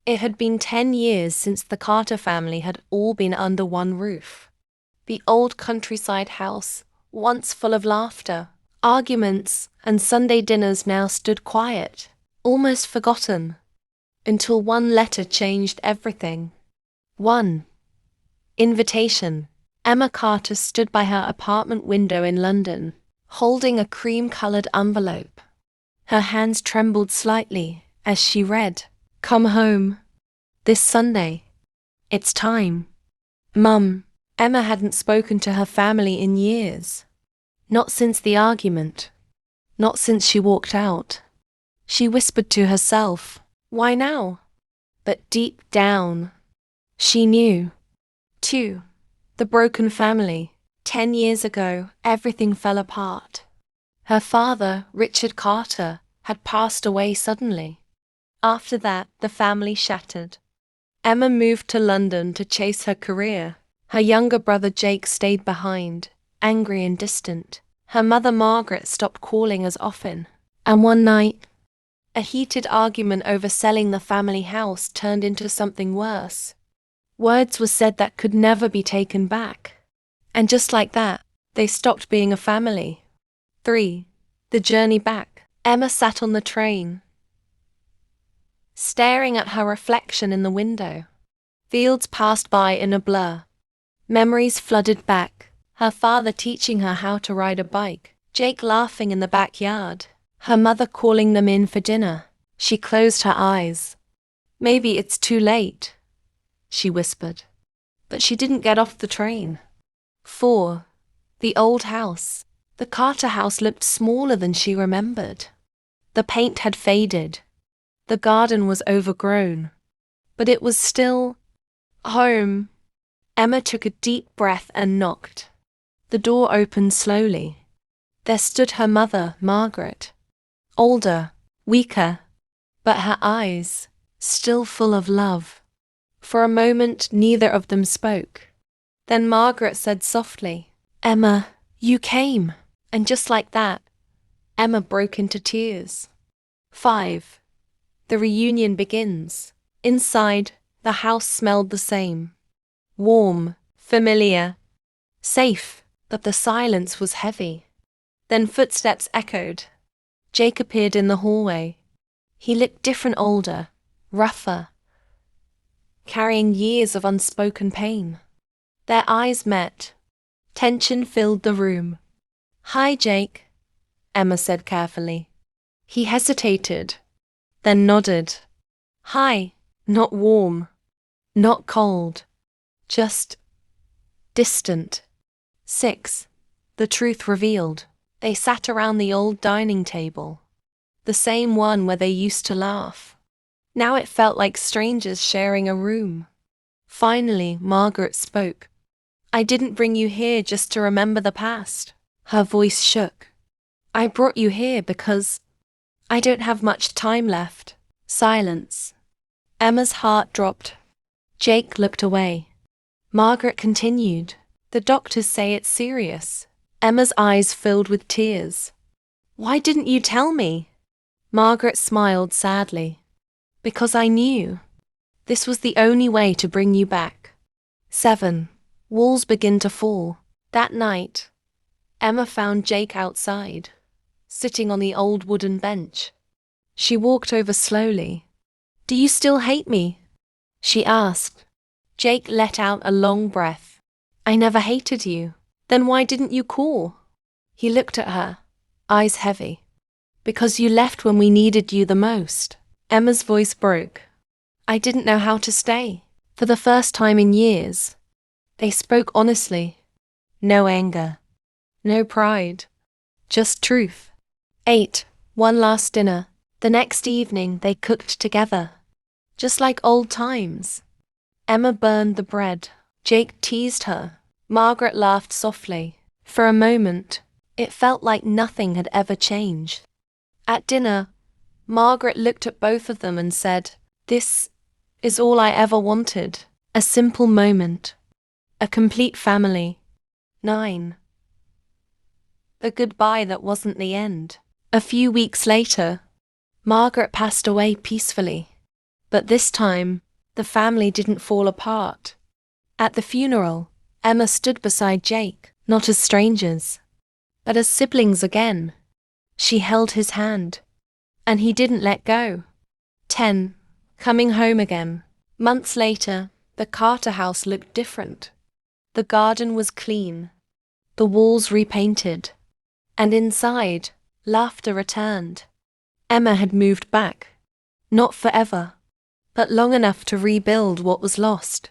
It had been 10 years since the Carter family had all been under one roof. The old countryside house, once full of laughter, arguments, and Sunday dinners now stood quiet, almost forgotten, until one letter changed everything. One invitation. Emma Carter stood by her apartment window in London, holding a cream-colored envelope. Her hands trembled slightly as she read, "Come home. This Sunday. It's time." Mum. Emma hadn't spoken to her family in years. Not since the argument. Not since she walked out. She whispered to herself, "Why now?" But deep down, she knew. 2. The broken family. 10 years ago, everything fell apart. Her father, Richard Carter, had passed away suddenly. After that, the family shattered. Emma moved to London to chase her career. Her younger brother Jake stayed behind, angry and distant. Her mother Margaret stopped calling as often. And one night, a heated argument over selling the family house turned into something worse. Words were said that could never be taken back. And just like that, they stopped being a family. 3. The journey back. Emma sat on the train, staring at her reflection in the window. Fields passed by in a blur. Memories flooded back. Her father teaching her how to ride a bike. Jake laughing in the backyard. Her mother calling them in for dinner. She closed her eyes. "Maybe it's too late," she whispered. But she didn't get off the train. 4. The old house. The Carter house looked smaller than she remembered. The paint had faded. The garden was overgrown. But it was still home. Emma took a deep breath and knocked. The door opened slowly. There stood her mother, Margaret. Older, weaker, but her eyes still full of love. For a moment, neither of them spoke. Then Margaret said softly, "Emma, you came." And just like that, Emma broke into tears. 5. The reunion begins. Inside, the house smelled the same. Warm, familiar, safe, but the silence was heavy. Then footsteps echoed. Jake appeared in the hallway. He looked different, older, rougher, carrying years of unspoken pain. Their eyes met. Tension filled the room. "Hi, Jake," Emma said carefully. He hesitated, then nodded. "Hi," not warm, not cold, just distant. 6. The truth revealed. They sat around the old dining table, the same one where they used to laugh. Now it felt like strangers sharing a room. Finally, Margaret spoke. "I didn't bring you here just to remember the past." Her voice shook. "I brought you here because I don't have much time left." Silence. Emma's heart dropped. Jake looked away. Margaret continued, "The doctors say it's serious." Emma's eyes filled with tears. "Why didn't you tell me?" Margaret smiled sadly. "Because I knew. This was the only way to bring you back." 7. Walls begin to fall. That night, Emma found Jake outside, sitting on the old wooden bench. She walked over slowly. "Do you still hate me?" she asked. Jake let out a long breath. "I never hated you." "Then why didn't you call?" He looked at her, eyes heavy. "Because you left when we needed you the most." Emma's voice broke. "I didn't know how to stay." For the first time in years, they spoke honestly. No anger. No pride. Just truth. 8. One last dinner. The next evening they cooked together. Just like old times. Emma burned the bread. Jake teased her. Margaret laughed softly. For a moment, it felt like nothing had ever changed. At dinner, Margaret looked at both of them and said, "This is all I ever wanted." A simple moment. A complete family. 9. A goodbye that wasn't the end. A few weeks later, Margaret passed away peacefully. But this time, the family didn't fall apart. At the funeral, Emma stood beside Jake, not as strangers, but as siblings again. She held his hand, and he didn't let go. 10. Coming home again. Months later, the Carter house looked different. The garden was clean, the walls repainted, and inside, laughter returned. Emma had moved back, not forever, but long enough to rebuild what was lost.